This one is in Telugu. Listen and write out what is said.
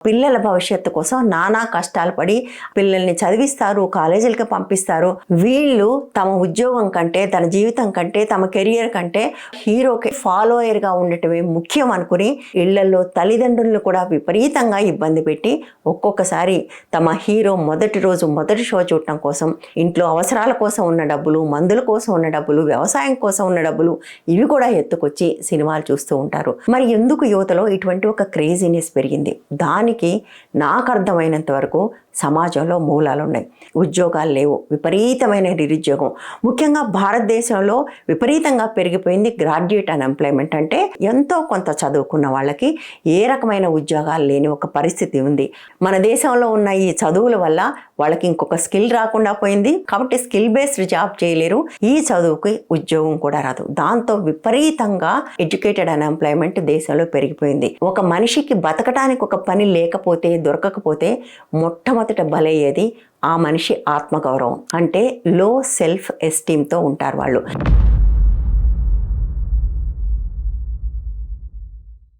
పిల్లల భవిష్యత్తు కోసం నానా కష్టాలు పడి పిల్లల్ని చదివిస్తారు, కాలేజీలకి పంపిస్తారు. వీళ్ళు తమ ఉద్యోగం కంటే, తన జీవితం కంటే, తమ కెరియర్ కంటే హీరోకి ఫాలోయర్గా ఉండటమే ముఖ్యం అనుకుని ఇళ్లలో తల్లిదండ్రులను కూడా విపరీతంగా ఇబ్బంది పెట్టి ఒక్కొక్కసారి తమ హీరో మొదటి రోజు మొదటి షో చూడటం కోసం ఇంట్లో అవసరాల కోసం ఉన్న డబ్బులు, మందుల కోసం ఉన్న డబ్బులు, వ్యవసాయం కోసం ఉన్న డబ్బులు ఇవి కూడా ఎత్తుకొచ్చి సినిమాలు చూస్తూ ఉంటారు. మరి ఎందుకు యువతలో ఇటువంటి ఒక క్రేజీనెస్ పెరిగింది? దానికి నాకు అర్థమైనంత వరకు సమాజంలో మూలాలు ఉన్నాయి. ఉద్యోగాలు లేవు, విపరీతమైన నిరుద్యోగం. ముఖ్యంగా భారతదేశంలో విపరీతంగా పెరిగిపోయింది గ్రాడ్యుయేట్ అన్ఎంప్లాయ్మెంట్. అంటే ఎంతో కొంత చదువుకున్న వాళ్ళకి ఏ రకమైన ఉద్యోగాలు లేని ఒక పరిస్థితి ఉంది. మన దేశంలో ఉన్న ఈ చదువుల వల్ల వాళ్ళకి ఇంకొక స్కిల్ రాకుండా పోయింది. కాబట్టి స్కిల్ బేస్డ్ జాబ్ చేయలేరు, ఈ చదువుకి ఉద్యోగం కూడా రాదు. దాంతో విపరీతంగా ఎడ్యుకేటెడ్ అన్ఎంప్లాయ్మెంట్ దేశంలో పెరిగిపోయింది. ఒక మనిషికి బతకడానికి ఒక పని లేకపోతే, దొరకకపోతే మొట్టమొదట బలయ్యేది ఆ మనిషి ఆత్మగౌరవం. అంటే లో సెల్ఫ్ ఎస్టీమ్తో ఉంటారు వాళ్ళు.